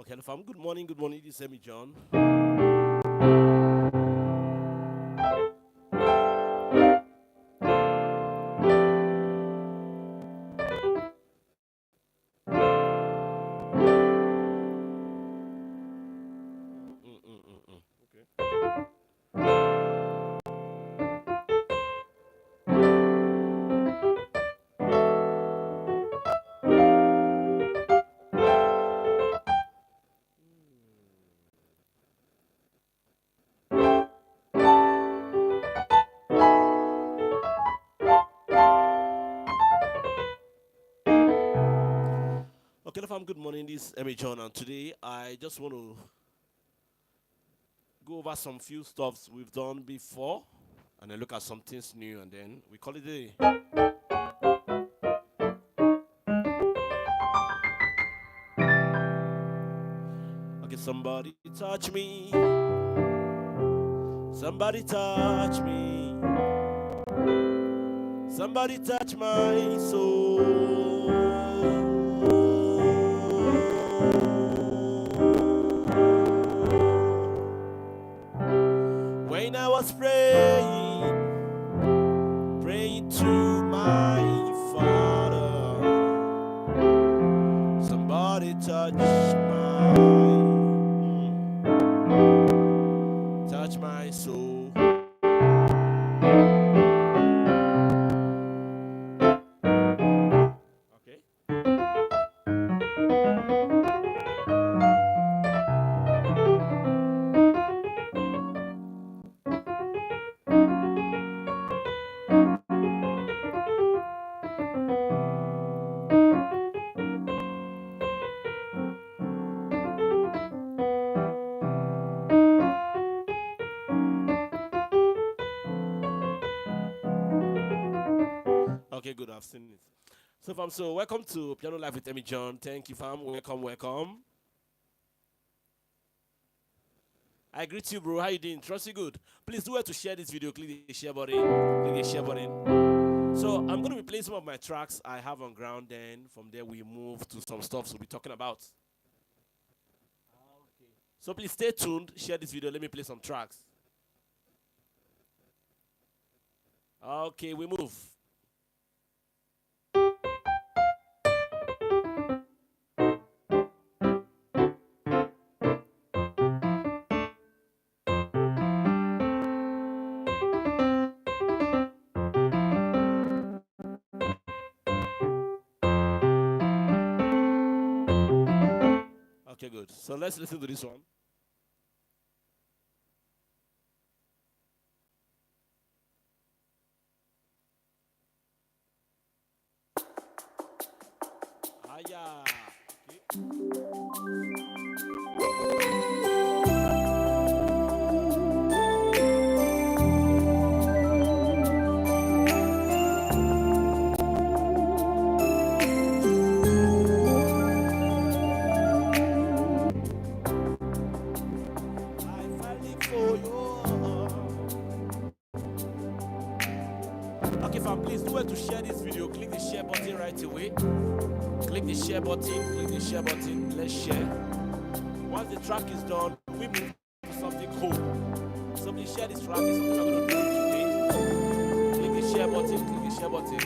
Okay, fam. Good morning. Good morning. This is Emmy John. Okay. Okay, fam. Good morning. This is Emmy John, and today I just want to go over some few stuffs we've done before, and then look at some things new, and then we call it a day. Okay, somebody touch me. Somebody touch me. Somebody touch my soul. When I was praying to my Father, somebody touch my soul. Okay. Okay, good. I've seen it. So, fam, welcome to Piano Live with Emmy John. Thank you, fam. Welcome. I greet you, bro. How you doing? Trust you good. Please do it to share this video. Click the share button. Click the share button. So I'm going to be playing some of my tracks I have on ground. Then from there we move to some stuff we'll be talking about. Okay. So please stay tuned. Share this video. Let me play some tracks. Okay, we move. Okay, good. So let's listen to this one. Ah, yeah. Okay. I fighting for you. Okay, fam, please do it to share this video. Click the share button right away. Click the share button. Click the share button. Let's share. Once the track is done, we move to something cool. So please share this track. It's something we're going to do today. Click the share button. Click the share button.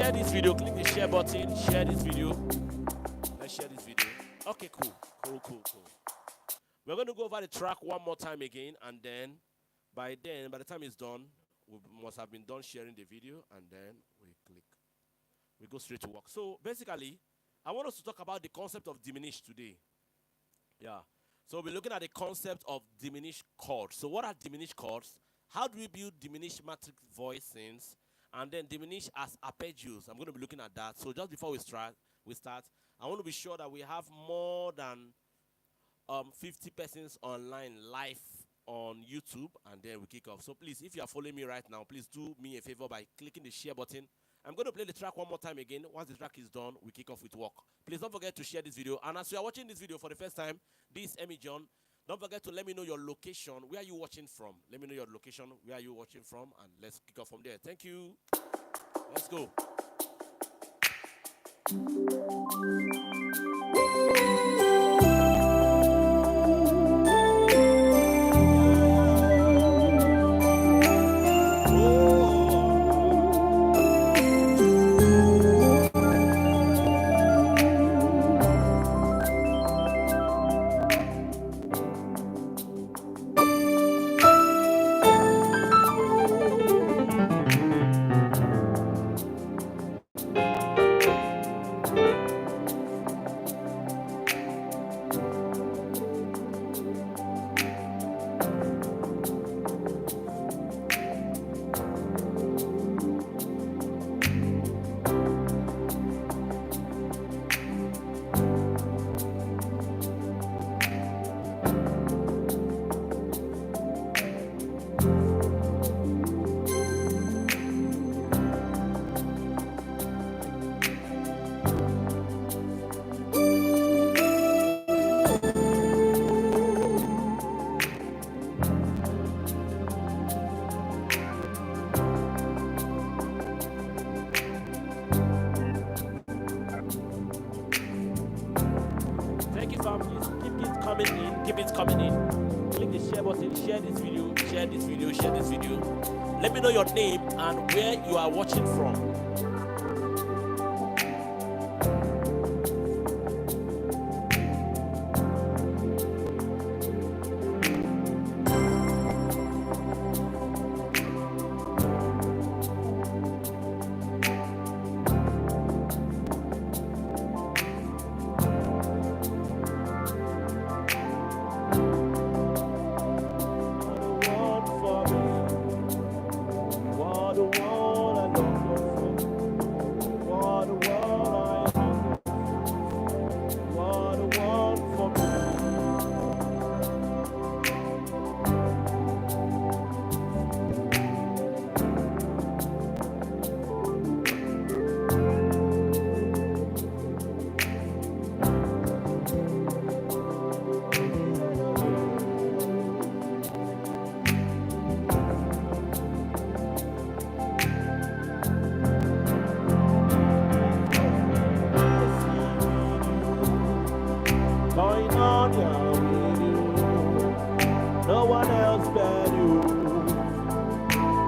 share this video. Click the share button. Share this video. Let's share this video. Okay, cool. We're going to go over the track one more time again, and then by the time it's done, we must have been done sharing the video, and then we go straight to work. So basically, I want us to talk about the concept of diminished today. Yeah. So we're looking at the concept of diminished chords. So what are diminished chords? How do we build diminished matrix voicings, and then diminish as arpeggios? I'm going to be looking at that. So just before we start, I want to be sure that we have more than 50 persons online live on YouTube, and then we kick off. So please, if you are following me right now, please do me a favor by clicking the share button. I'm going to play the track one more time again. Once the track is done, we kick off with work. Please don't forget to share this video. And as you are watching this video for the first time, this is Emmy John. Don't forget to let me know your location. Where are you watching from? Let me know your location. Where are you watching from? And let's kick off from there. Thank you. Let's go. Keep it coming in. Click the share button, share this video. Let me know your name and where you are watching from.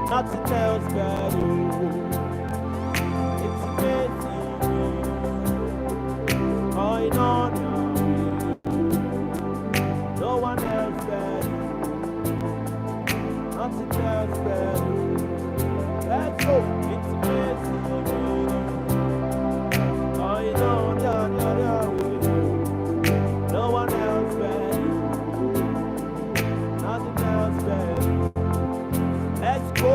Nothing else but you. It's amazing. Going on now. No one else but you. Nothing else but you. Let's go. It's amazing. Going on now. No one else but you. Nothing else but you. Let's go.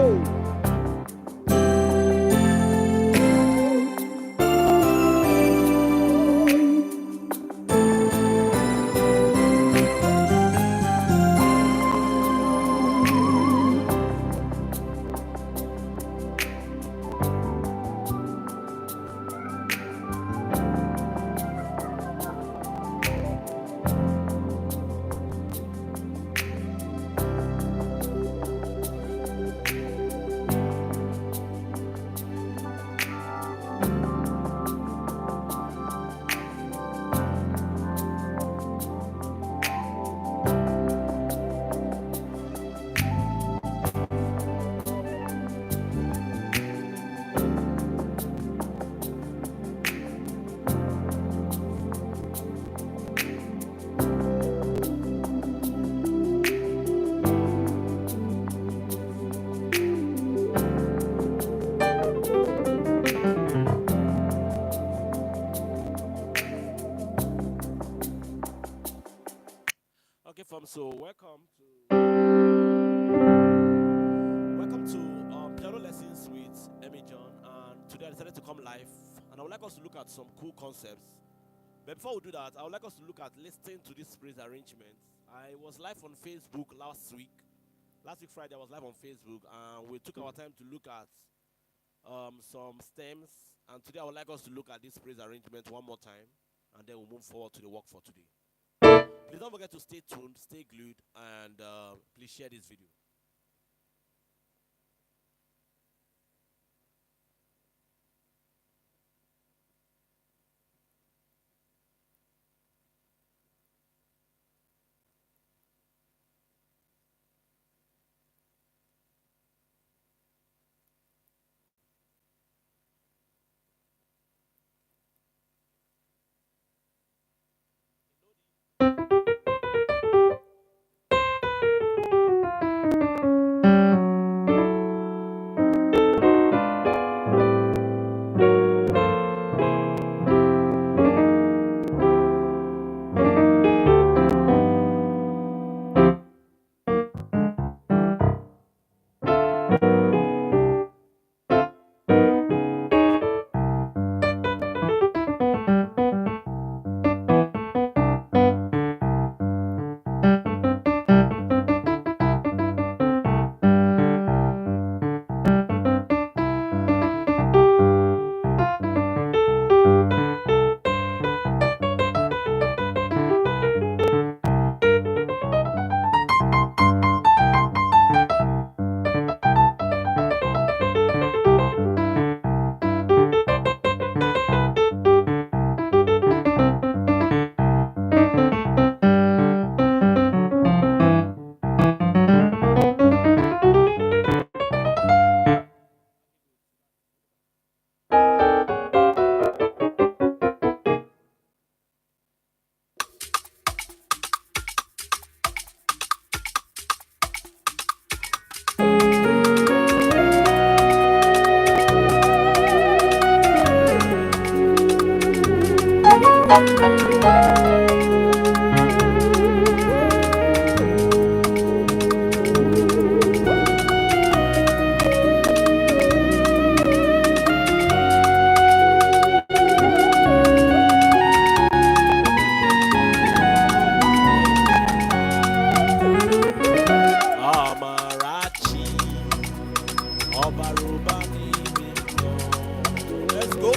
welcome to piano lessons with Emmy John, and today I decided to come live, and I would like us to look at some cool concepts. But before we do that, I would like us to look at listening to this phrase arrangement. I was live on Facebook last week. Last week Friday I was live on Facebook, and we took our time to look at some stems, and today I would like us to look at this phrase arrangement one more time, and then we'll move forward to the work for today. Please don't forget to stay tuned, stay glued, and please share this video. Amarachi, Obaruba Nibino. Let's go.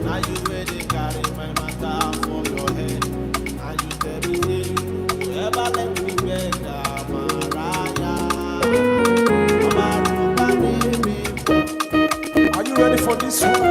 Now you ready carry my matter for your head. Now you tell me say you ever let me get Amaraya. Obaruba Nibino. Are you ready for this one?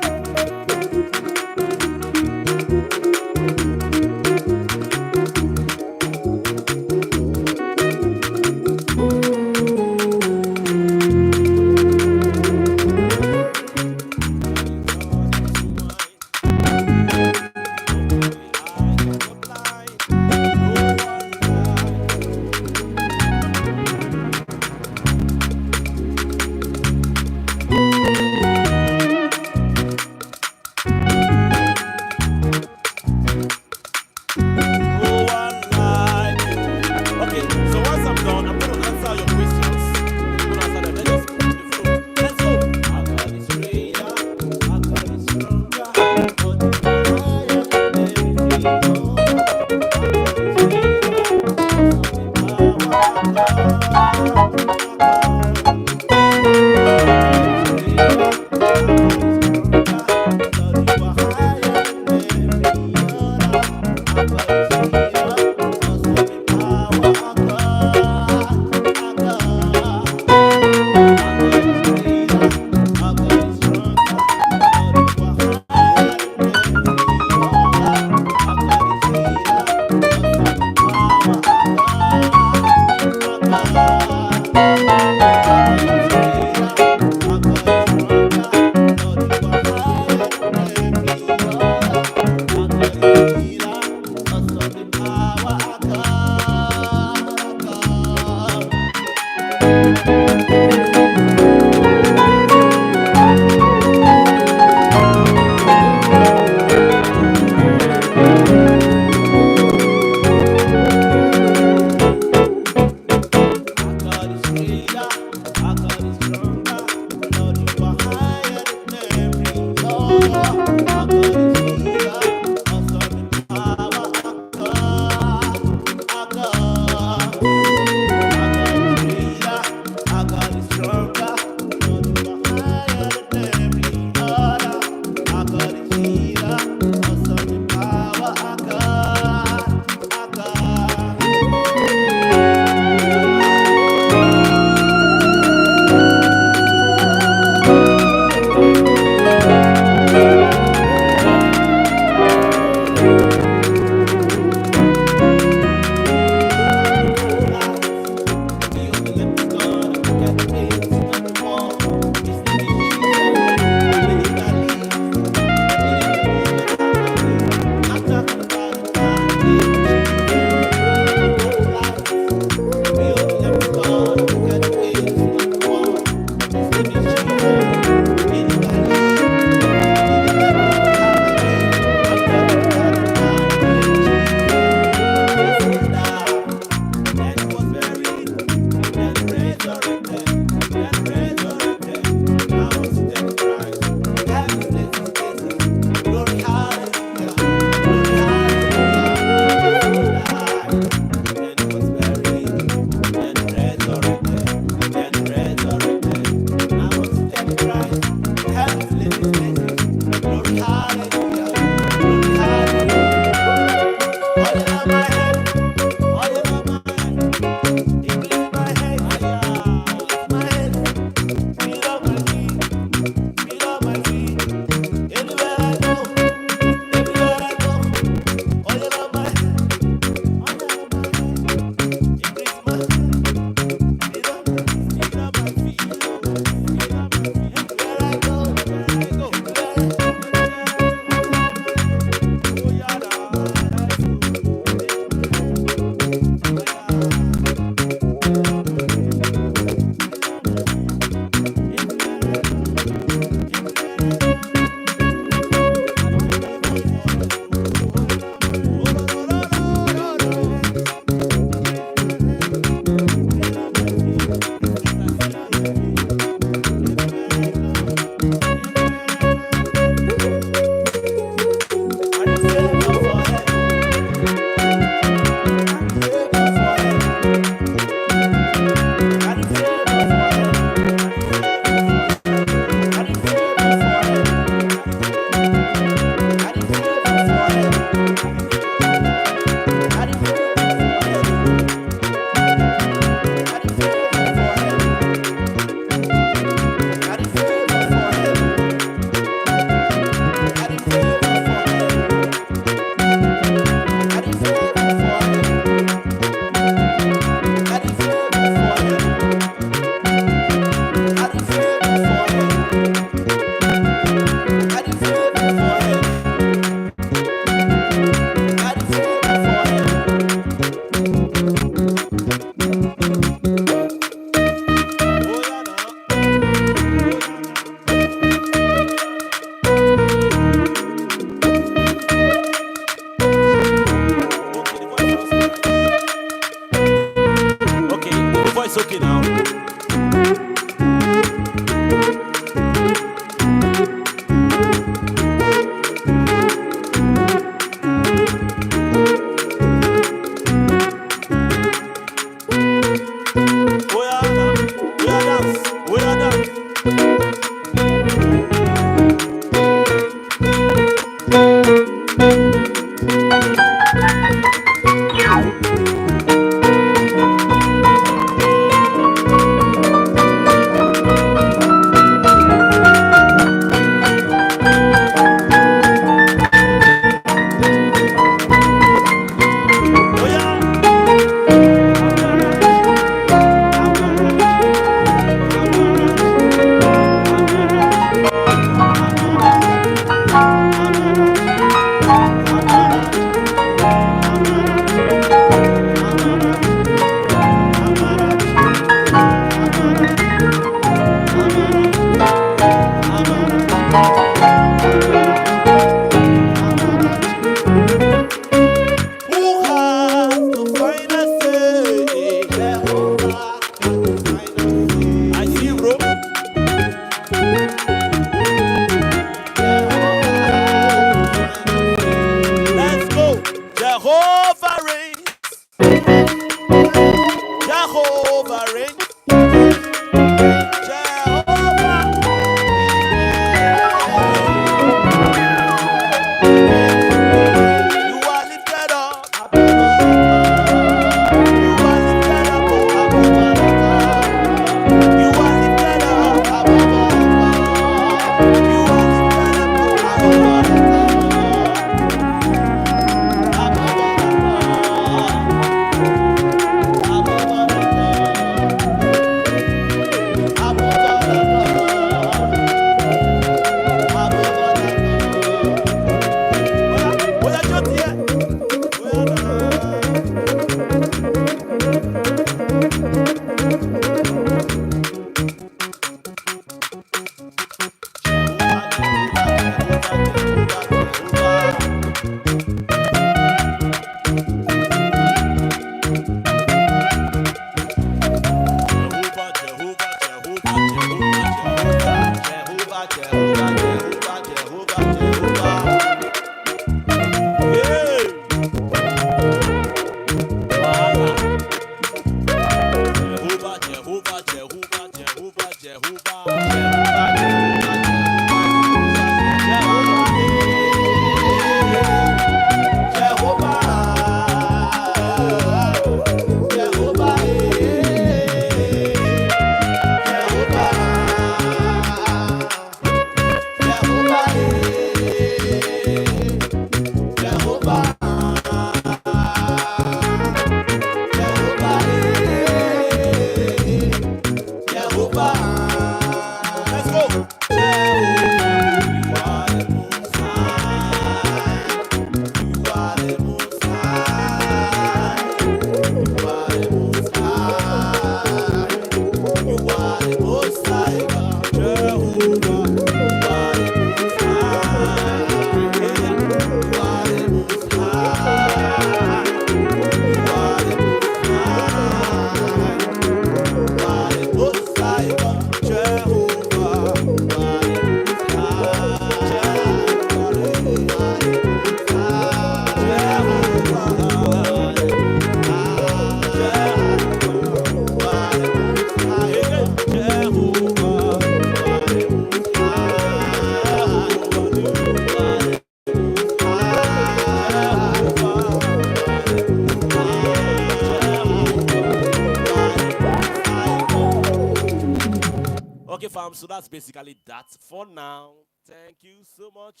Okay, fam, so that's basically that for now. Thank you so much.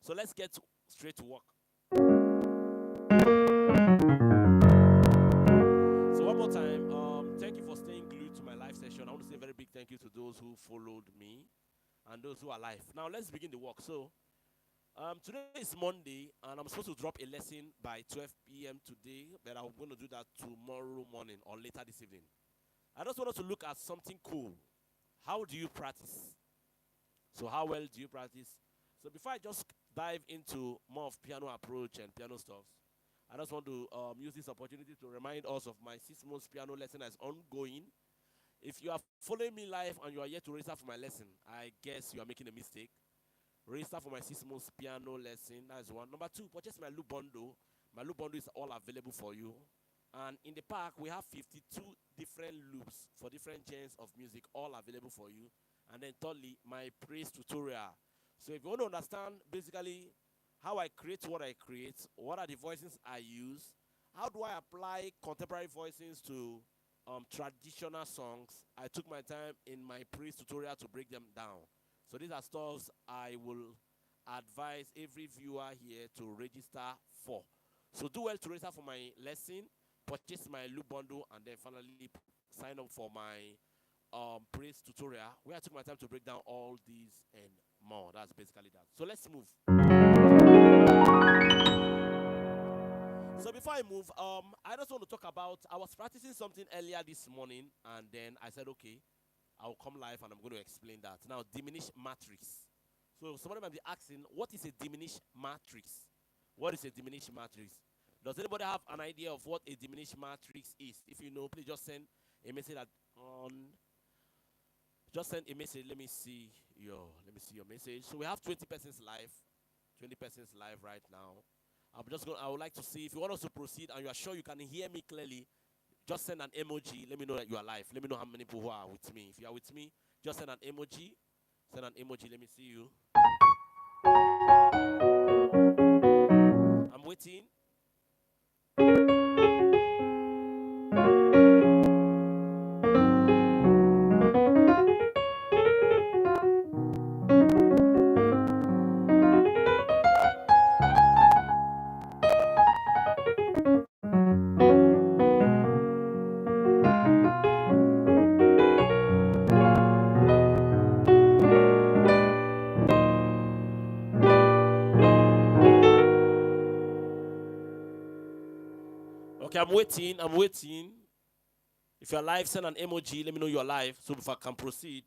So let's get straight to work. So one more time, thank you for staying glued to my live session. I want to say a very big thank you to those who followed me and those who are live. Now let's begin the work. So today is Monday, and I'm supposed to drop a lesson by 12 p.m. today, but I'm going to do that tomorrow morning or later this evening. I just want us to look at something cool. How do you practice? So how well do you practice? So before I just dive into more of piano approach and piano stuff, I just want to use this opportunity to remind us of my 6 months piano lesson that's ongoing. If you are following me live and you are yet to register for my lesson, I guess you are making a mistake. Register for my 6 months piano lesson. That's one. Number two, purchase my loop bundle. My loop bundle is all available for you. And in the pack, we have 52 different loops for different genres of music, all available for you. And then thirdly, my praise tutorial. So if you want to understand basically how I create what I create, what are the voices I use, how do I apply contemporary voices to traditional songs, I took my time in my praise tutorial to break them down. So these are stuff I will advise every viewer here to register for. So do well to register for my lesson, purchase my loop bundle, and then finally sign up for my praise tutorial where I took my time to break down all these and more. That's basically that. So let's move. So before I move, I just want to talk about, I was practicing something earlier this morning, and then I said, okay, I'll come live and I'm going to explain that. Now, diminished matrix. So somebody might be asking, what is a diminished matrix? What is a diminished matrix? Does anybody have an idea of what a diminished matrix is? If you know, please just send a message just send a message. Let me see your message. So we have 20 persons live. 20 persons live right now. I would like to see if you want us to proceed and you are sure you can hear me clearly. Just send an emoji. Let me know that you are live. Let me know how many people who are with me. If you are with me, just send an emoji. Send an emoji. Let me see you. I'm waiting. Okay, I'm waiting. I'm waiting. If you're live, send an emoji. Let me know you're live so if I can proceed.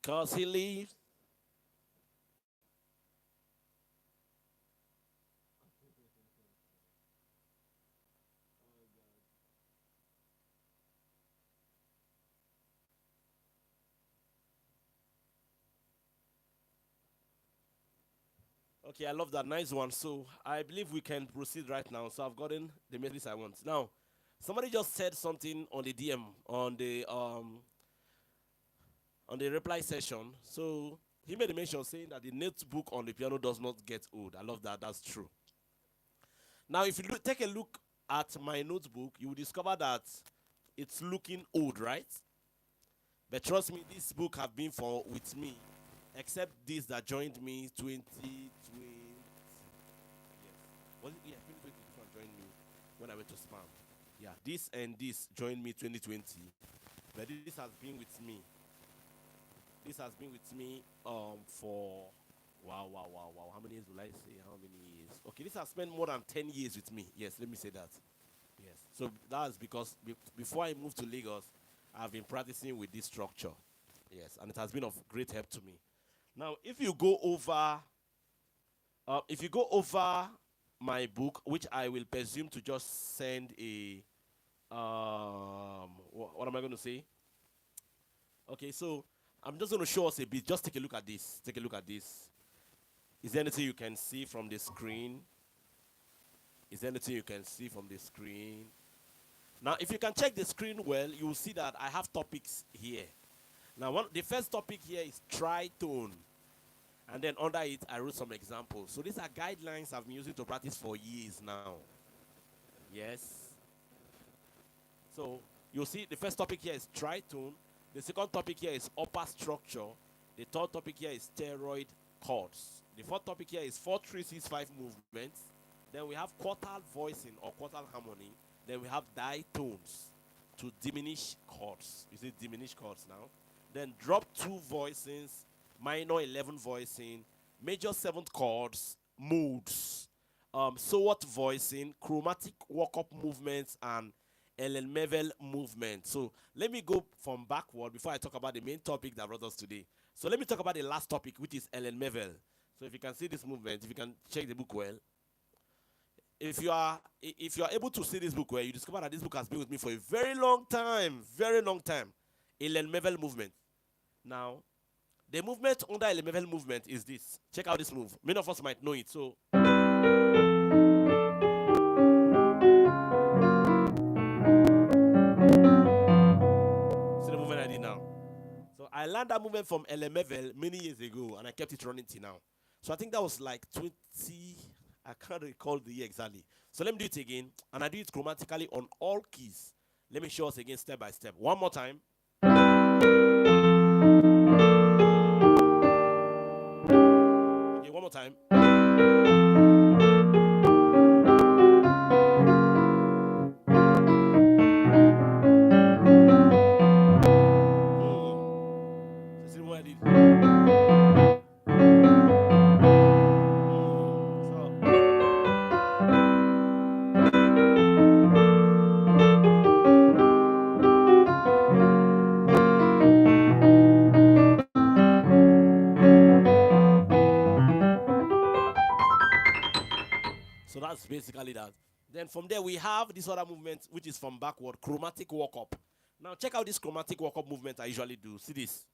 because he lives. Okay, I love that. Nice one. So I believe we can proceed right now. So I've gotten the message I want. Now, somebody just said something on the DM on the reply session. So he made a mention saying that the notebook on the piano does not get old. I love that. That's true. Now, if you take a look at my notebook, you will discover that it's looking old, right? But trust me, this book have been for with me, except this that joined me 2020. Yes, was it? Yeah, 2020. This one joined me when I went to spam. Yeah, this and this joined me 2020, but this has been with me. This has been with me for wow. How many years will I say? How many years? Okay, this has spent more than 10 years with me. Yes, let me say that. Yes. So that's because before I moved to Lagos, I've been practicing with this structure. Yes, and it has been of great help to me. Now, if you go over my book, which I will presume to just send a what am I going to say? Okay, so I'm just going to show us a bit. Just take a look at this. Take a look at this. Is there anything you can see from the screen? Is there anything you can see from the screen? Now, if you can check the screen well, you will see that I have topics here. Now, the first topic here is tritone. And then under it, I wrote some examples. So these are guidelines I've been using to practice for years now. Yes. So you'll see the first topic here is tritone. The second topic here is upper structure. The third topic here is steroid chords. The fourth topic here is 4-3-6-5 movements. Then we have quartal voicing or quartal harmony. Then we have ditones to diminish chords. You see diminished chords now. Then drop 2 voicings, minor 11 voicing, major 7th chords, modes, so what voicing, chromatic walk-up movements, and Ellen Mevel movement. So let me go from backward before I talk about the main topic that brought us today. So let me talk about the last topic, which is Ellen Mevel. So if you can see this movement, if you can check the book well, if you are able to see this book well, you discover that this book has been with me for a very long time, Ellen Mevel movement. Now, the movement under Ellen Mevel movement is this. Check out this move. Many of us might know it. So see the movement I did now. So I learned that movement from Ellen Mevel many years ago, and I kept it running till now. So I think that was like 20. I can't recall the year exactly. So let me do it again, and I do it chromatically on all keys. Let me show us again step by step. One more time. Okay, one more time. So see what I did. So that's basically that. Then from there we have this other movement, which is from backward, chromatic walk up. Now check out this chromatic walk up movement I usually do. See this.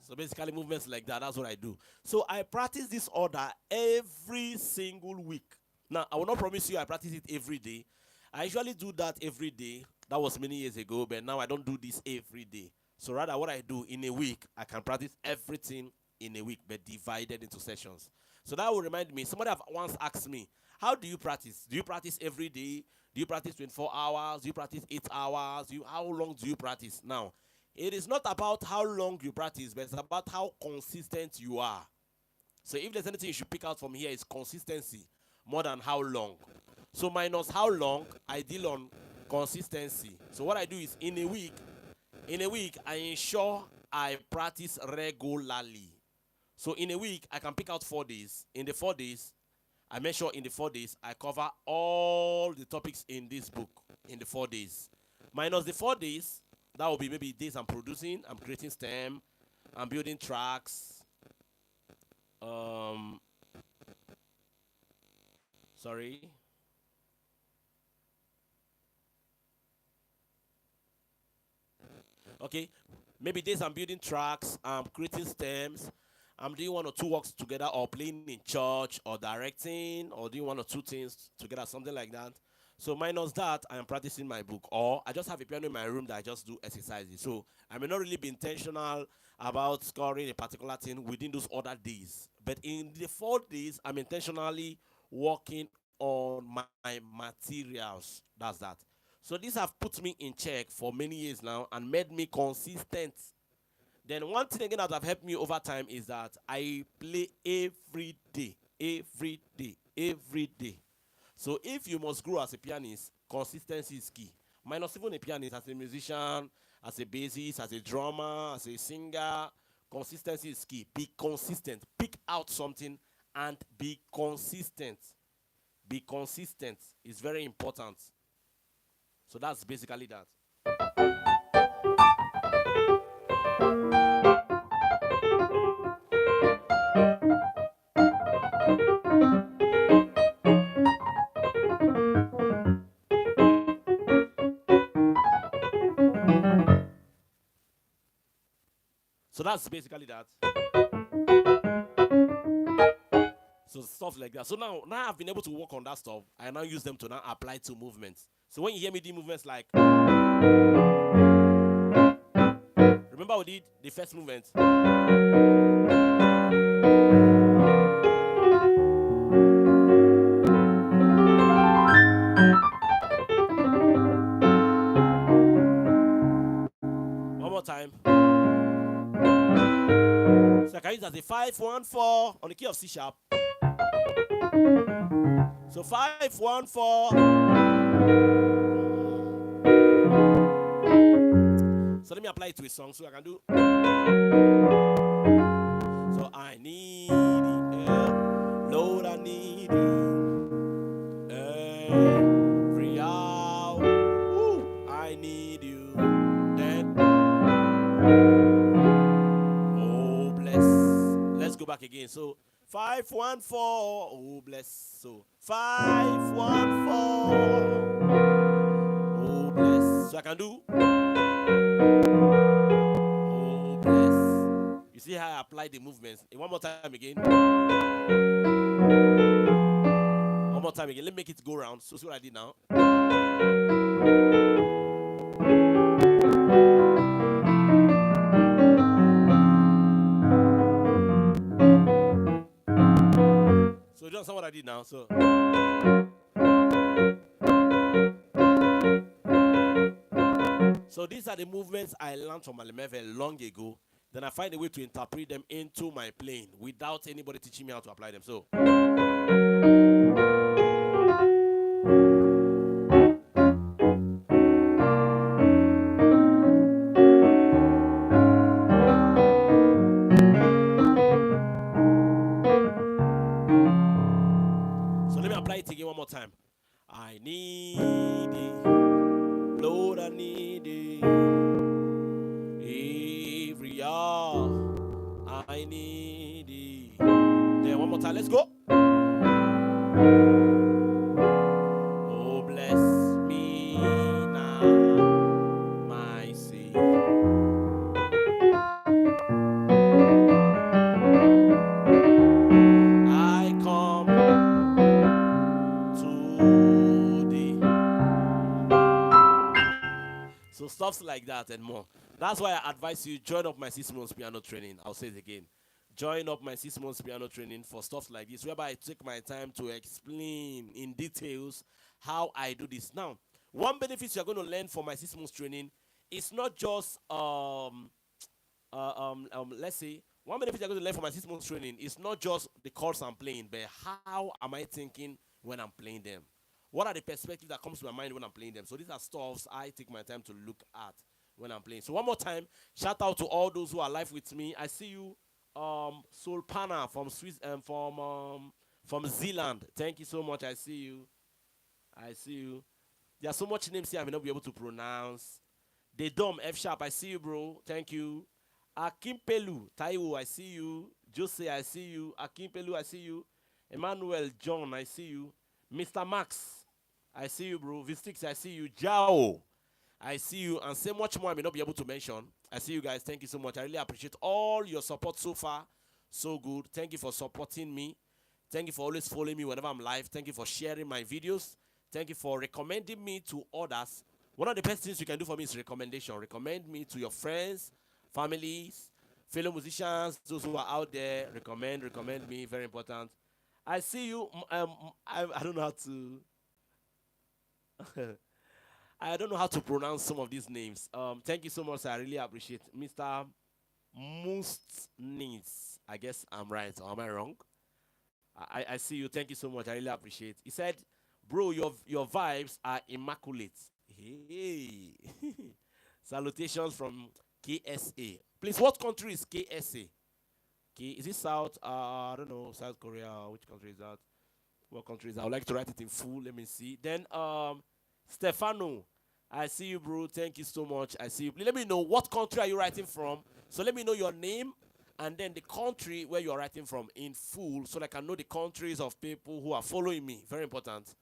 So basically movements like that, that's what I do. So I practice this order every single week. Now, I will not promise you I practice it every day. I usually do that every day. That was many years ago, but now I don't do this every day. So rather what I do in a week, I can practice everything in a week, but divided into sessions. So that will remind me, somebody have once asked me, how do you practice? Do you practice every day? Do you practice 24 hours? Do you practice 8 hours? How long do you practice? Now, it is not about how long you practice, but it's about how consistent you are. So if there's anything you should pick out from here, it's consistency more than how long. So minus how long, I deal on consistency. So what I do is in a week, I ensure I practice regularly. So in a week, I can pick out 4 days. In the 4 days, I make sure in the 4 days, I cover all the topics in this book in the 4 days. Minus the 4 days, that will be maybe days I'm producing, I'm creating stem, I'm building tracks. Um, sorry. Okay, maybe days I'm building tracks, I'm creating stems, I'm doing 1 or 2 works together, or playing in church, or directing, or doing 1 or 2 things together, something like that. So minus that, I am practicing my book, or I just have a piano in my room that I just do exercises. So I may not really be intentional about scoring a particular thing within those other days, but in the 4 days, I'm intentionally working on my materials. That's that. So these have put me in check for many years now and made me consistent. Then one thing again that have helped me over time is that I play every day, every day, every day. So if you must grow as a pianist, consistency is key. Minus even a pianist, as a musician, as a bassist, as a drummer, as a singer, consistency is key. Be consistent. Pick out something and be consistent. Be consistent is very important. So that's basically that. So that's basically that. So stuff like that. So now I've been able to work on that stuff. I now use them to now apply to movements. So when you hear me do movements like, remember we did the first movement. One more time. So I can use as a 5-1-4 on the key of C sharp. So 5-1-4. So let me apply it to a song so I can do. So I need the Lord, I need you every hour. Ooh, I need you. Then oh bless. Let's go back again. So 5-1-4. Oh bless. So 5-1-4. Oh bless. So I can do. Oh bless. You see how I apply the movements. One more time again. One more time again. Let me make it go round. So see what I did now. So you understand what I did now? So these are the movements I learned from Alemeve long ago. Then I find a way to interpret them into my playing without anybody teaching me how to apply them. So let me apply it again one more time. I need it, Lord, I need it. Every hour, I need it. Then one more time, let's go. Oh, bless me now, my Savior. I come to thee. So stuff like that and more. That's why I advise you join up my 6 months piano training. I'll say it again. Join up my 6 months piano training for stuff like this, whereby I take my time to explain in details how I do this. Now, one benefit you're going to learn from my 6 months training is not just let's say one benefit you're going to learn from my 6 months training is not just the chords I'm playing, but how am I thinking when I'm playing them? What are the perspectives that comes to my mind when I'm playing them? So these are stuffs I take my time to look at when I'm playing. So one more time, shout out to all those who are live with me. I see you Solpana from Swiss and from Zealand. Thank you so much. I see you. I see you. There are so much names here I may not be able to pronounce. The Dom F sharp. I see you, bro. Thank you. Akimpelu Taiwo. I see you. Jose. I see you. Akimpelu. I see you. Emmanuel John. I see you. Mr. Max. I see you, bro. V6. I see you. Jao. I see you, and so much more I may not be able to mention. I see you guys. Thank you so much. I really appreciate all your support so far. So good. Thank you for supporting me. Thank you for always following me whenever I'm live. Thank you for sharing my videos. Thank you for recommending me to others. One of the best things you can do for me is recommendation. Recommend me to your friends, families, fellow musicians, those who are out there. Recommend me. Very important. I see you. I don't know how to... I don't know how to pronounce some of these names. Thank you so much. I really appreciate Mr. Mustnins. I guess I'm right. Or am I wrong? I see you. Thank you so much. I really appreciate. He said, bro, your vibes are immaculate. Hey. Salutations from KSA. Please, what country is KSA? Is it South? I don't know. South Korea. Which country is that? What country is that? I would like to write it in full. Let me see. Then, Stefano, I see you, bro. Thank you so much. I see you. Let me know what country are you writing from. So let me know your name and then the country where you're writing from in full, so that I can know the countries of people who are following me. Very important.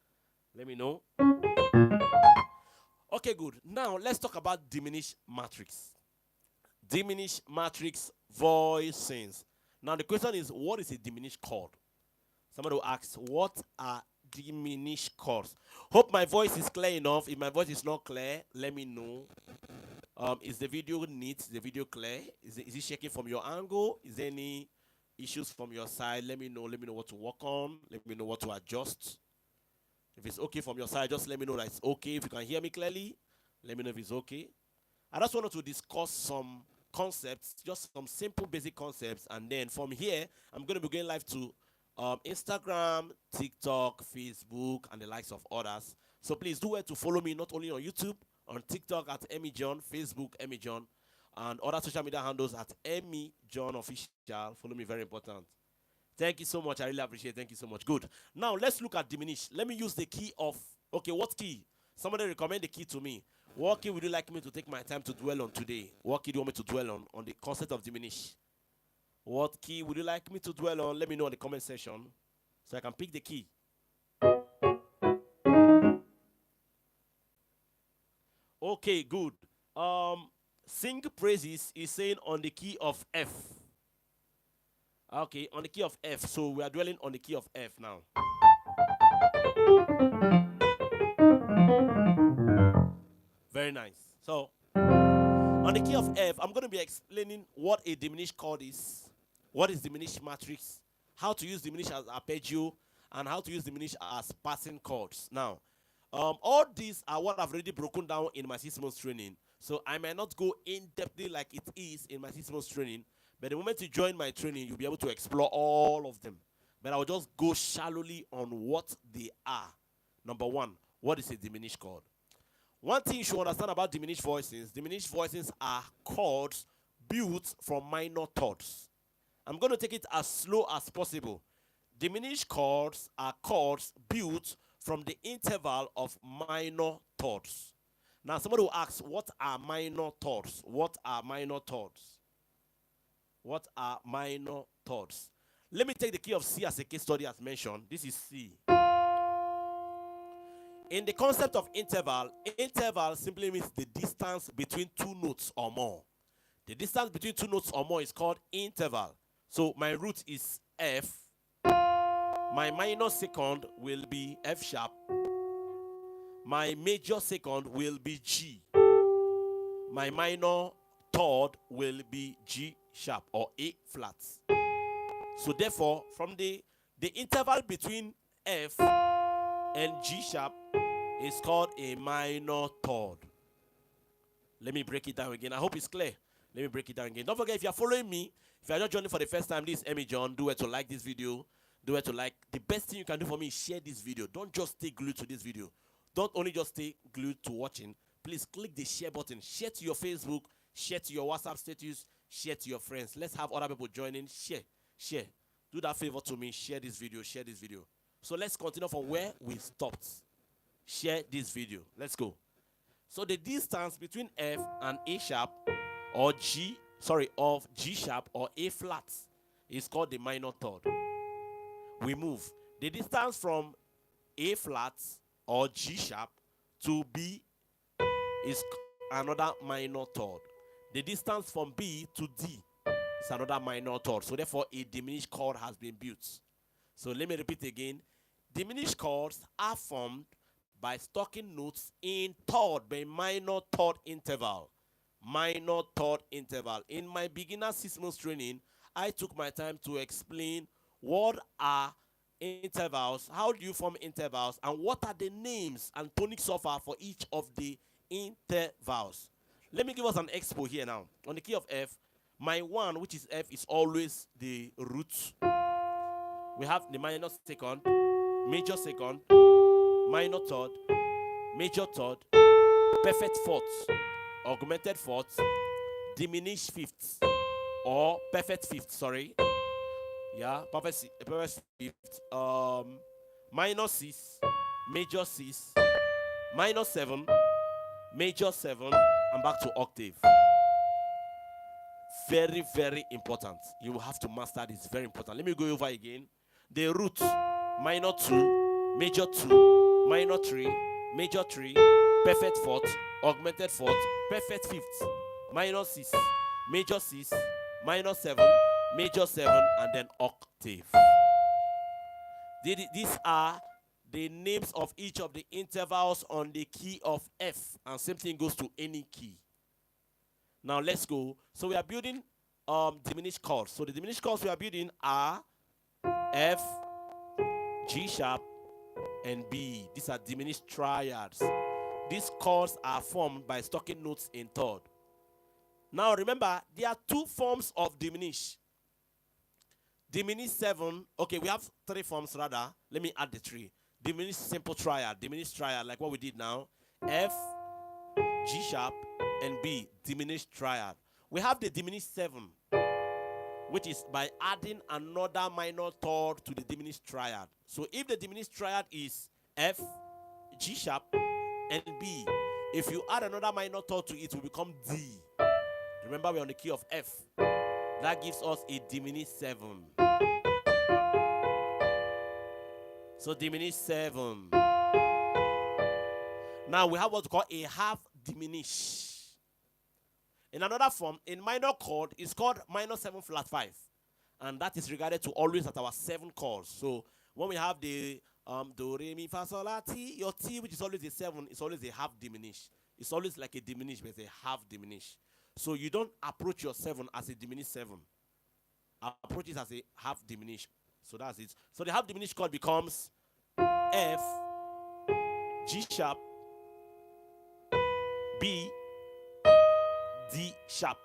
Let me know. Okay, good. Now let's talk about diminished matrix. Diminished matrix voicings. Now the question is, what is a diminished chord? Somebody will ask, what are diminished chords? Hope my voice is clear enough. If my voice is not clear, let me know. Is the video neat? Is the video clear? Is it shaking from your angle? Is there any issues from your side? Let me know. Let me know what to work on. Let me know what to adjust. If it's okay from your side, just let me know that it's okay. If you can hear me clearly, let me know if it's okay. I just wanted to discuss some concepts, just some simple basic concepts, and then from here, I'm going to be going live to Instagram, TikTok, Facebook, and the likes of others. So please do well to follow me not only on YouTube, on TikTok at Emmy John, Facebook Emmy John, and other social media handles at Emmy John Official. Follow me, very important. Thank you so much. I really appreciate it. Thank you so much. Good. Now let's look at diminish. Let me use the key of, okay, what key? Somebody recommend the key to me. What key would you like me to take my time to dwell on today? What key do you want me to dwell on the concept of diminish? What key would you like me to dwell on? Let me know in the comment section so I can pick the key. Okay, good. Sing praises is saying on the key of F. Okay, on the key of F. So we are dwelling on the key of F now. Very nice. So on the key of F, I'm going to be explaining what a diminished chord is. What is diminished matrix, how to use diminished as arpeggio, and how to use diminished as passing chords. Now, all these are what I've already broken down in my 6 months training. So I might not go in-depthly like it is in my 6 months training, but the moment you join my training, you'll be able to explore all of them. But I'll just go shallowly on what they are. Number one, what is a diminished chord? One thing you should understand about diminished voicings are chords built from minor thirds. I'm going to take it as slow as possible. Diminished chords are chords built from the interval of minor thirds. Now, somebody will ask, what are minor thirds? What are minor thirds? What are minor thirds? Let me take the key of C as a case study as mentioned. This is C. In the concept of interval, interval simply means the distance between two notes or more. The distance between two notes or more is called interval. So my root is F. My minor second will be F sharp. My major second will be G. My minor third will be G sharp or A flat. So therefore, from the interval between F and G sharp is called a minor third. Let me break it down again. I hope it's clear. Let me break it down again. Don't forget, if you're following me, if you're not joining for the first time, this is Emmy John. Do it to like this video. Do it to like. The best thing you can do for me is share this video. Don't just stay glued to this video. Don't only just stay glued to watching. Please click the share button. Share to your Facebook. Share to your WhatsApp status. Share to your friends. Let's have other people join in. Share. Do that favor to me. Share this video. So let's continue from where we stopped. Share this video. Let's go. So the distance between F and A sharp or of G sharp or A flat is called the minor third. We move. The distance from A flat or G sharp to B is another minor third. The distance from B to D is another minor third. So therefore, a diminished chord has been built. So let me repeat again. Diminished chords are formed by stocking notes in third, by minor third interval. Minor third interval. In my beginner 6 months training, I took my time to explain what are intervals, how do you form intervals, and what are the names and tonic solfa for each of the intervals. Let me give us an expo here now. On the key of F, my 1, which is F, is always the root. We have the minor second, major second, minor third, major third, perfect fourth, augmented fourth, diminished fifth, or perfect fifth, sorry. Yeah, perfect fifth, minor 6, major 6, minor 7, major 7, and back to octave. Very, very important. You will have to master this. Very important. Let me go over again. The root, minor 2, major 2, minor 3, major 3, perfect fourth, augmented fourth, perfect fifth, minor 6, major 6, minor 7, major 7, and then octave. These are the names of each of the intervals on the key of F, and same thing goes to any key. Now let's go. So we are building diminished chords. So the diminished chords we are building are F, G sharp, and B. These are diminished triads. These chords are formed by stocking notes in third. Now remember, there are 2 forms of diminished. Diminished 7. Okay, we have 3 forms rather. Let me add the 3. Diminished simple triad, diminished triad, like what we did now. F, G sharp, and B, diminished triad. We have the diminished 7, which is by adding another minor third to the diminished triad. So if the diminished triad is F, G sharp, and B, if you add another minor third to it, it will become D. Remember, we're on the key of F. That gives us a diminished 7. So diminished 7. Now we have what we call a half diminished. In another form, in minor chord, it's called minor 7 flat 5. And that is regarded to always at our 7 chords. So when we have the do, re, mi, fa, sol, la, ti, your T, which is always a 7, is always a half diminished. It's always like a diminished, but it's a half diminished. So you don't approach your 7 as a diminished 7. Approach it as a half diminished. So that's it. So the half diminished chord becomes F, G sharp, B, D sharp.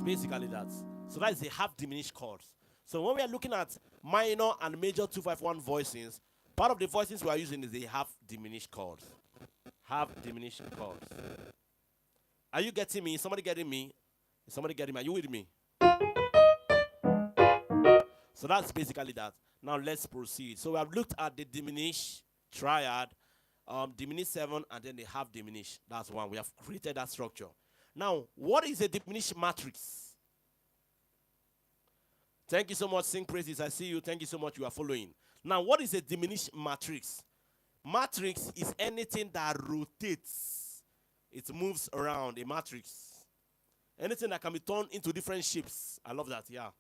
Basically that. So that is the half diminished chords. So when we are looking at minor and major 251 voicings, part of the voicings we are using is the half diminished chords. Half diminished chords. Are you getting me? Somebody getting me? Is somebody getting me? Are you with me? So that's basically that. Now let's proceed. So we have looked at the diminished triad, diminished 7, and then the half diminished. That's one. We have created that structure. Now, what is a diminished matrix? Thank you so much, Sing Praises. I see you. Thank you so much. You are following. Now, what is a diminished matrix? Matrix is anything that rotates. It moves around, a matrix. Anything that can be turned into different shapes. I love that, yeah.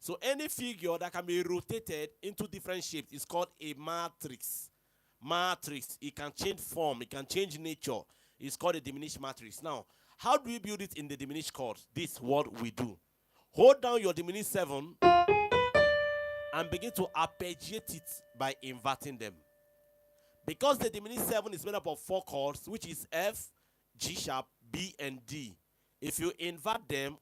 So any figure that can be rotated into different shapes is called a matrix. Matrix. It can change form. It can change nature. It's called a diminished matrix. Now, how do we build it in the diminished chords? This is what we do. Hold down your diminished 7 and begin to arpeggiate it by inverting them. Because the diminished 7 is made up of 4 chords, which is F, G sharp, B, and D. If you invert them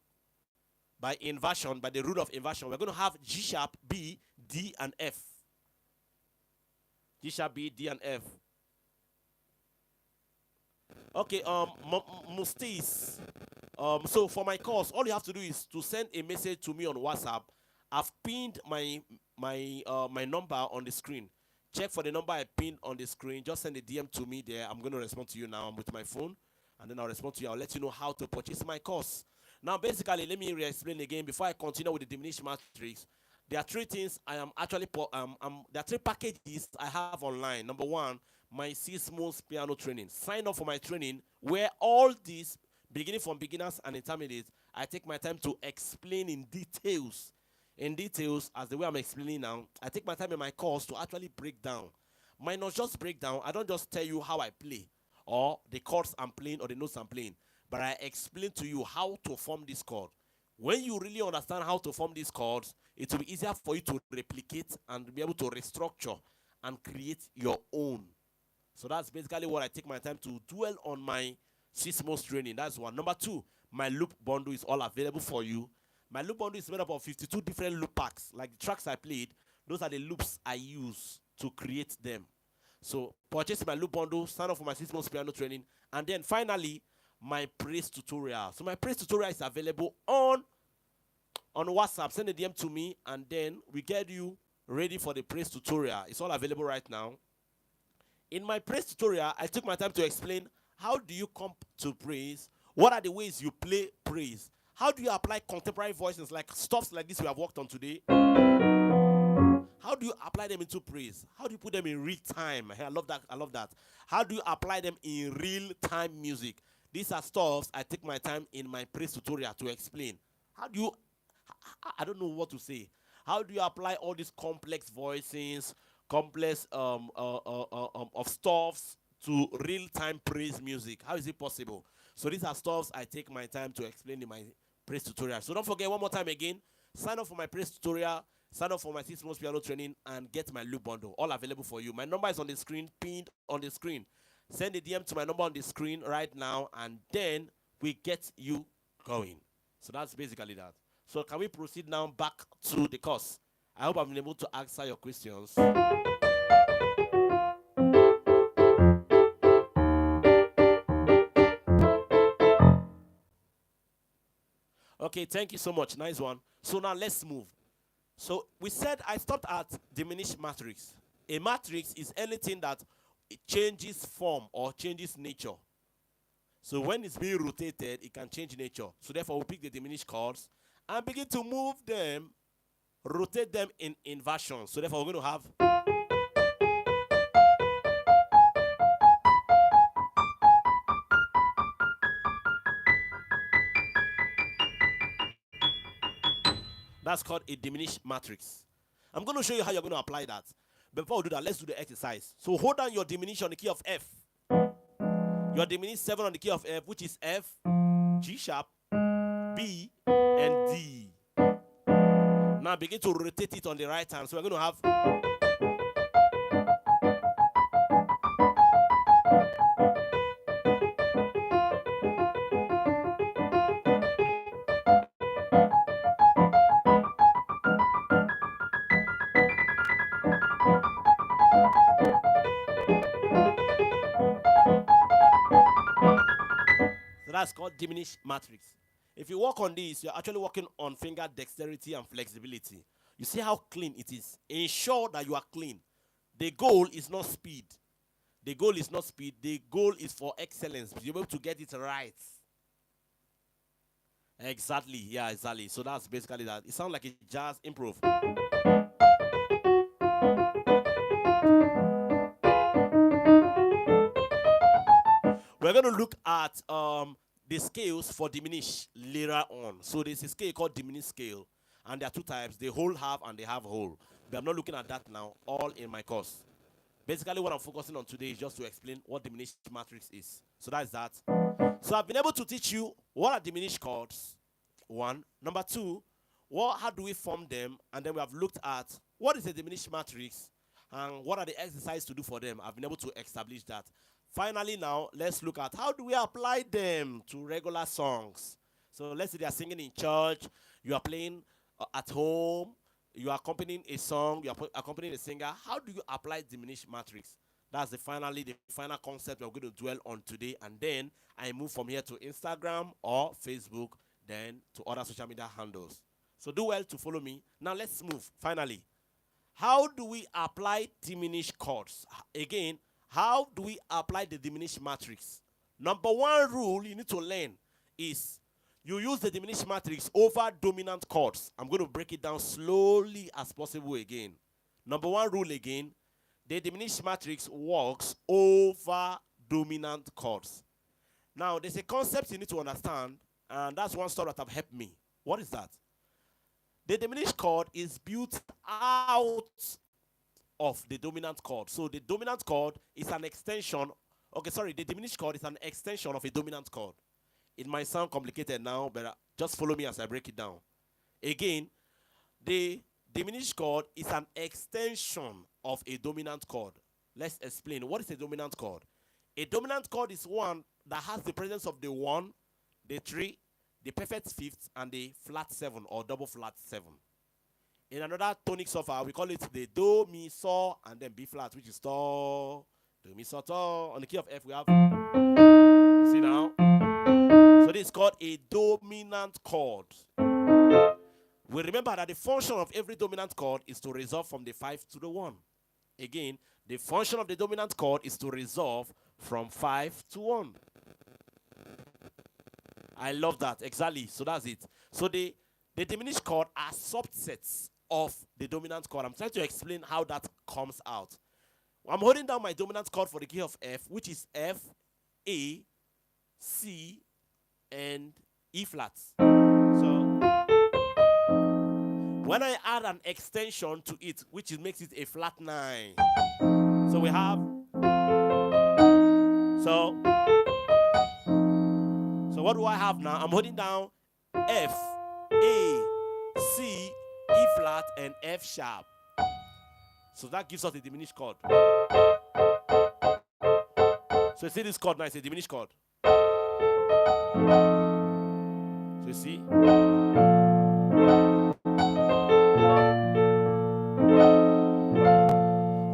by inversion, by the rule of inversion, we're going to have G sharp, B, D, and F. G sharp, B, D, and F. Okay, Mustis. So for my course, all you have to do is to send a message to me on WhatsApp. I've pinned my number on the screen. Check for the number I pinned on the screen. Just send a DM to me there. I'm going to respond to you now. I'm with my phone, and then I'll respond to you. I'll let you know how to purchase my course. Now, basically, let me re-explain again before I continue with the diminished matrix. There are 3 things I am actually there are 3 packages I have online. Number 1, my 6 months piano training. Sign up for my training where all these, beginning from beginners and intermediates, I take my time to explain in details. In details, as the way I'm explaining now, I take my time in my course to actually break down. Mine not just break down. I don't just tell you how I play or the chords I'm playing or the notes I'm playing, but I explain to you how to form this chord. When you really understand how to form these chords, it will be easier for you to replicate and be able to restructure and create your own. So that's basically what I take my time to dwell on my 6 months training. That's 1. Number 2, my loop bundle is all available for you. My loop bundle is made up of 52 different loop packs. Like the tracks I played, those are the loops I use to create them. So purchase my loop bundle, sign up for my 6 months piano training, and then finally, my praise tutorial. So my praise tutorial is available on WhatsApp. Send a DM to me, and then we get you ready for the praise tutorial. It's all available right now. In my praise tutorial, I took my time to explain how do you come to praise, what are the ways you play praise, how do you apply contemporary voices like stuffs like this we have worked on today. How do you apply them into praise? How do you put them in real time? I love that. I love that. How do you apply them in real time music? These are stuffs I take my time in my praise tutorial to explain. How do you, I don't know what to say. How do you apply all these complex voicings, complex of stuffs to real time praise music? How is it possible? So these are stuffs I take my time to explain in my praise tutorial. So don't forget, one more time again, sign up for my praise tutorial. Sign up for my 6 months piano training and get my loop bundle. All available for you. My number is on the screen, pinned on the screen. Send a DM to my number on the screen right now, and then we get you going. So that's basically that. So can we proceed now back to the course? I hope I've been able to answer your questions. Okay, thank you so much. Nice one. So now let's move. So we said I stopped at diminished matrix. A matrix is anything that it changes form or changes nature. So when it's being rotated, it can change nature. So therefore, we pick the diminished chords and begin to move them, rotate them in inversion. So therefore, we're going to have. That's called a diminished matrix. I'm going to show you how you're going to apply that. Before we do that, let's do the exercise. So hold down your diminished on the key of F. Your diminished 7 on the key of F, which is F, G sharp, B, and D. Now begin to rotate it on the right hand. So we're going to have. That's called diminished matrix. If you work on this, you're actually working on finger dexterity and flexibility. You see how clean it is. Ensure that you are clean. The goal is not speed. The goal is not speed. The goal is for excellence. You're able to get it right. Exactly. Yeah, exactly. So that's basically that. It sounds like a jazz improv. We're going to look at the scales for diminish later on. So there's a scale called diminished scale, And there are two types, the whole half and the half whole. But I'm not looking at that now, all in my course. Basically, what I'm focusing on today is just to explain what diminished matrix is. So that's that. So I've been able to teach you what are diminished chords, one. Number two, how do we form them? And then we have looked at what is a diminished matrix and what are the exercises to do for them. I've been able to establish that. Finally, now, let's look at how do we apply them to regular songs. So let's say they are singing in church, you are playing at home, you are accompanying a song, you are accompanying a singer. How do you apply diminished matrix? That's the final concept we're going to dwell on today. And then I move from here to Instagram or Facebook, then to other social media handles. So do well to follow me. Now let's move. Finally, how do we apply diminished chords? Again, how do we apply the diminished matrix? Number one rule you need to learn is you use the diminished matrix over dominant chords. I'm going to break it down slowly as possible again. Number one rule again, the diminished matrix works over dominant chords. Now, there's a concept you need to understand, and that's one story that have helped me. What is that? The diminished chord is built out of the dominant chord. So the dominant chord is an extension. The diminished chord is an extension of a dominant chord. It might sound complicated now, but just follow me as I break it down. Again, the diminished chord is an extension of a dominant chord. Let's explain. What is a dominant chord? A dominant chord is one that has the presence of the 1, the 3, the perfect fifth, and the flat 7 or double flat 7. In another tonic software, we call it the do, mi, so, and then B flat, which is do, mi, so, to. On the key of F, we have, you see now? So this is called a dominant chord. We remember that the function of every dominant chord is to resolve from the 5 to the 1. Again, the function of the dominant chord is to resolve from 5 to 1. I love that. Exactly. So that's it. So the diminished chord are subsets of the dominant chord. I'm trying to explain how that comes out. I'm holding down my dominant chord for the key of F, which is F, A, C, and E flat. So when I add an extension to it, which makes it a flat 9. So we have, so what do I have now? I'm holding down F, A, C, E flat, and F sharp. So that gives us a diminished chord. So you see this chord now, it's a diminished chord. So you see?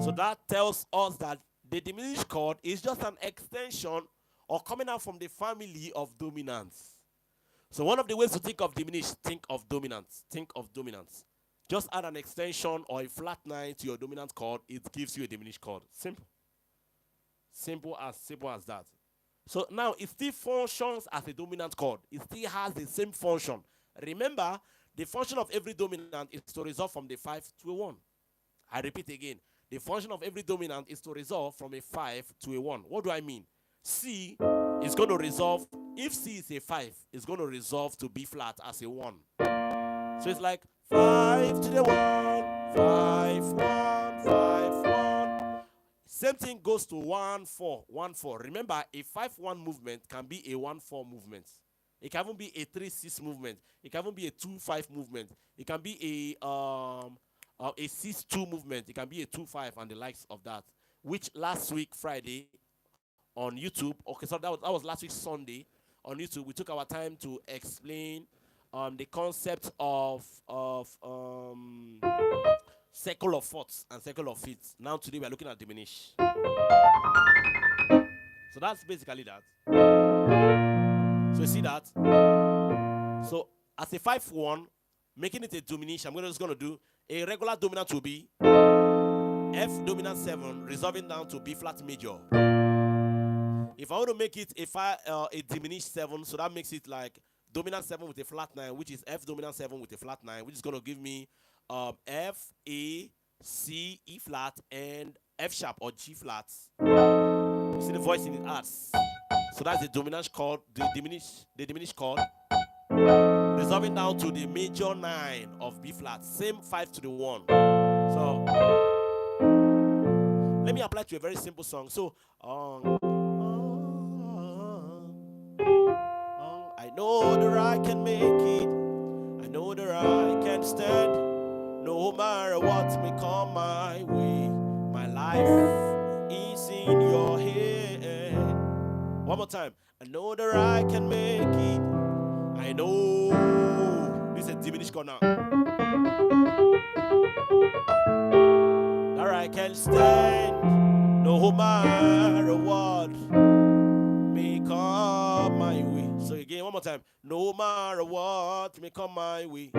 So that tells us that the diminished chord is just an extension or coming out from the family of dominants. So one of the ways to think of diminished, think of dominance. Think of dominance. Just add an extension or a flat 9 to your dominant chord, it gives you a diminished chord. Simple. Simple as that. So now it still functions as a dominant chord. It still has the same function. Remember, the function of every dominant is to resolve from the 5 to a 1. I repeat again. The function of every dominant is to resolve from a 5 to a 1. What do I mean? C is going to resolve, if C is a 5, it's going to resolve to B flat as a 1. So it's like 5 to the 1, 5, 1, 5, 1. Same thing goes to 1, 4, 1, 4. Remember, a 5, 1 movement can be a 1, 4 movement. It can even be a 3, 6 movement. It can even be a 2, 5 movement. It can be a 6, 2 movement. It can be a 2, 5 and the likes of that. Which last week, Friday, on YouTube, okay, so that was last week, Sunday, on YouTube, we took our time to explain the concept of circle of fourths and circle of fifths. Now today we are looking at diminish. So that's basically that. So you see that? So as a 5-1, making it a diminish, I'm just going to do a regular dominant will be F dominant 7, resolving down to B flat major. If I want to make it a diminished 7, so that makes it like dominant 7 with a flat 9, which is F dominant 7 with a flat 9, which is going to give me F, A, C, E flat, and F sharp or G flat. You see the voice in it adds. So that's the dominant chord, the diminished chord. resolving down to the major 9 of B flat, same 5 to the 1. So let me apply to a very simple song. So I know that I can make it. I know that I can stand. No matter what may come my way, my life is in your hand. One more time. I know that I can make it. I know. This is a diminished chord now. That I can stand. No matter what may come my way. So again, one more time. No matter what may come my way.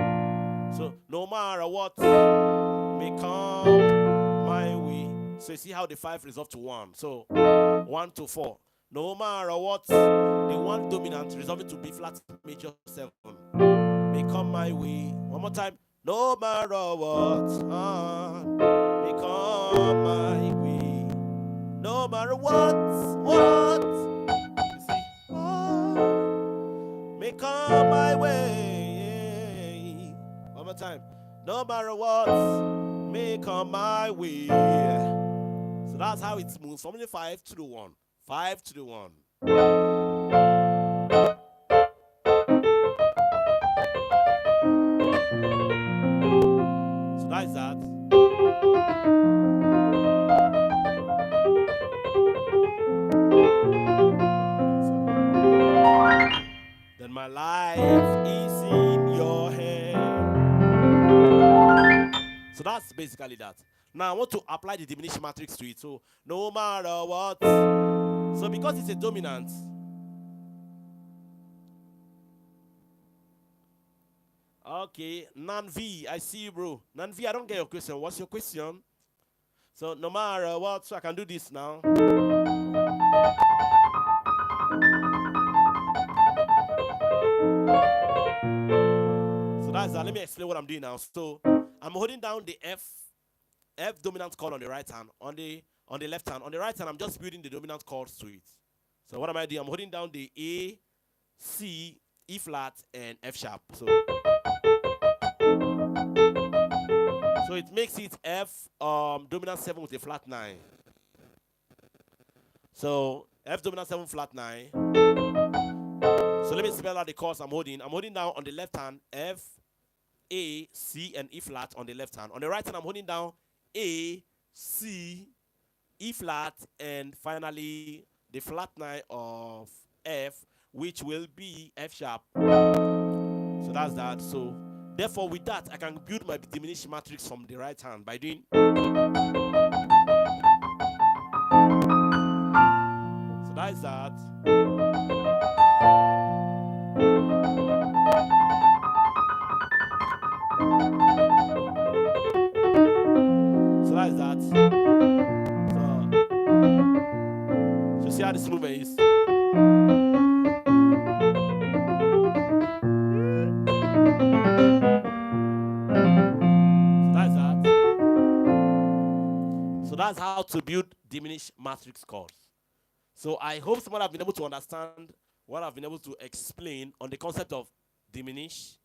So no matter what may come my way. So you see how the 5 resolve to 1. So 1 to 4. No matter what, the 1 dominant resolving to B flat major 7 may come my way. One more time. No matter what may come my way. No matter what you see, may come my way. One more time. No matter what may come my way. So that's how it moves from the 5 to the 1. 5 to the 1. So that's that. Then my life is in your hand. So that's basically that. Now I want to apply the diminished matrix to it. So no matter what. So because it's a dominant, okay, Nan V, I see you, bro. Nan V, I don't get your question. What's your question? So no matter what, so I can do this now. So that's that. Let me explain what I'm doing now. So I'm holding down the F dominant chord on the right hand. On the left hand. On the right hand, I'm just building the dominant chords to it. So what am I doing? I'm holding down the A, C, E flat, and F sharp. So it makes it F dominant 7 with a flat 9. So F dominant 7 flat 9. So let me spell out the chords I'm holding. I'm holding down on the left hand F, A, C, and E flat on the left hand. On the right hand, I'm holding down A, C, E flat, and finally the flat 9 of F, which will be F sharp. So that's that. So therefore, with that, I can build my diminished matrix from the right hand by doing. So that's that. So that's that. So see how this movement is. So that's how to build diminished matrix chords. So I hope someone have been able to understand what I've been able to explain on the concept of diminish,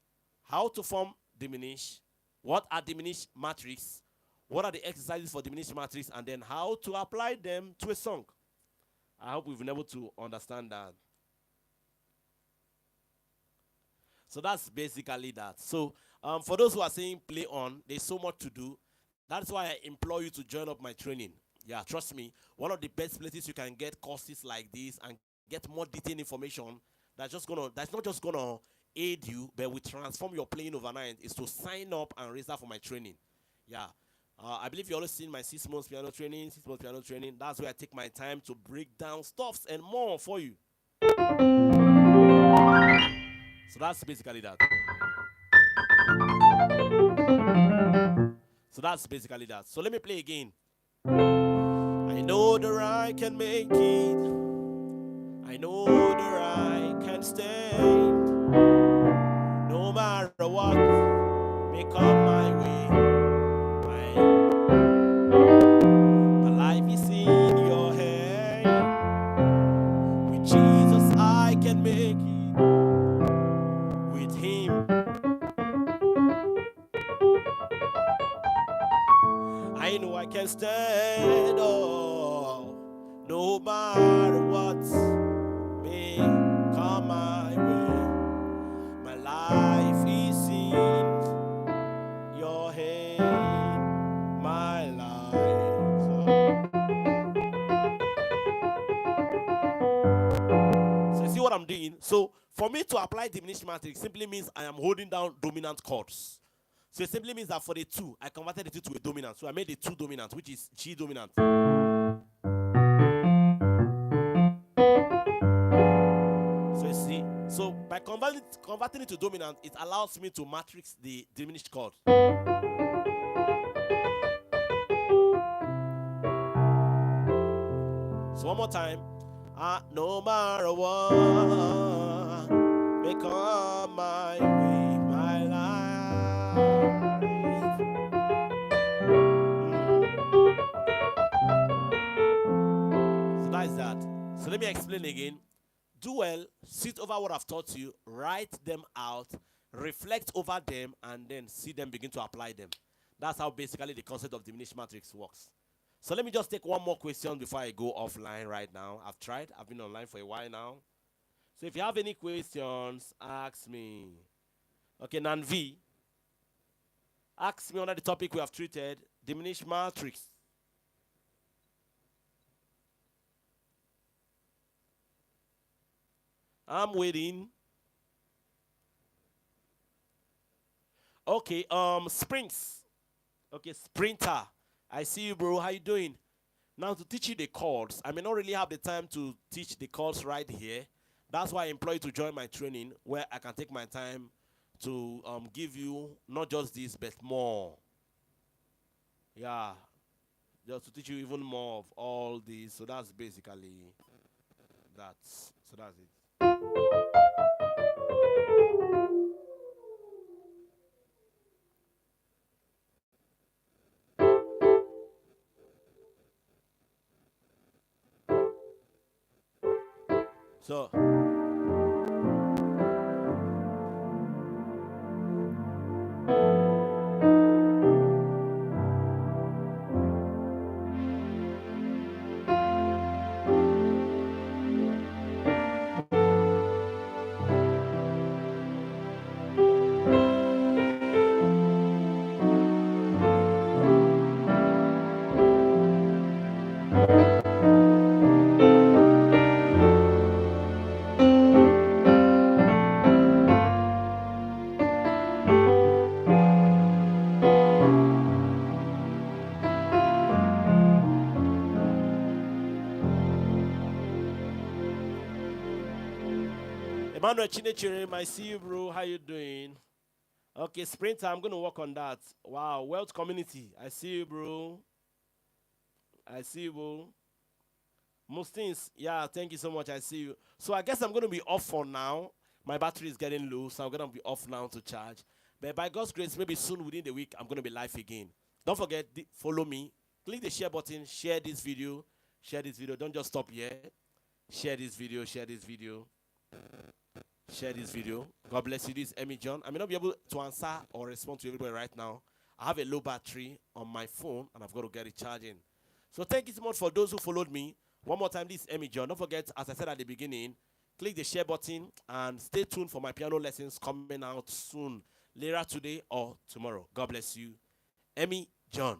how to form diminish, what are diminished matrix, what are the exercises for diminished matrix, and then how to apply them to a song. I hope we've been able to understand that. So that's basically that. So for those who are saying play on, there's so much to do. That's why I implore you to join up my training. Yeah, trust me, one of the best places you can get courses like this and get more detailed information that's not just gonna aid you, but will transform your playing overnight, is to sign up and register for my training. Yeah. I believe you've always seen my 6 months piano training, 6 months piano training. That's where I take my time to break down stuffs and more for you. So that's basically that. So that's basically that. So let me play again. I know that I can make it. I know that I can stand. No matter what may come my way. My life is in your hand. With Jesus I can make it. With him can stand all, no matter what may come my way. My life is in your hand, my life. So you see what I'm doing? So for me to apply diminished matrix simply means I am holding down dominant chords. So it simply means that for the 2, I converted the 2 to a dominant. So I made the 2 dominant, which is G dominant. So you see, so by converting it to dominant, it allows me to matrix the diminished chord. So one more time. No matter what may come my way, my life. So that is that. So let me explain again. Do well, sit over what I've taught you, write them out, reflect over them, and then see them begin to apply them. That's how basically the concept of diminished matrix works. So let me just take one more question before I go offline right now. I've been online for a while now. So if you have any questions, ask me. Okay, Nan V, ask me under the topic we have treated, diminished matrix. I'm waiting. Okay, Springs. Okay, Sprinter. I see you, bro. How you doing? Now, to teach you the chords, I may not really have the time to teach the chords right here. That's why I employ you to join my training, where I can take my time to give you not just this, but more. Yeah, just to teach you even more of all these. So that's basically that. So that's it. So. Emmanuel Chinechere, I see you, bro. How you doing? Okay, Sprinter, I'm going to work on that. Wow, Wealth Community. I see you, bro. I see you, bro. Most things, yeah, thank you so much. I see you. So I guess I'm going to be off for now. My battery is getting low, so I'm going to be off now to charge. But by God's grace, maybe soon within the week, I'm going to be live again. Don't forget, follow me. Click the share button. Share this video. Share this video. Don't just stop here. Share this video. Share this video. Share this video. God bless you. This is Emmy John. I may not be able to answer or respond to everybody right now. I have a low battery on my phone, and I've got to get it charging. So thank you so much for those who followed me. One more time, this is Emmy John. Don't forget, as I said at the beginning, click the share button and stay tuned for my piano lessons coming out soon, later today or tomorrow. God bless you. Emmy John.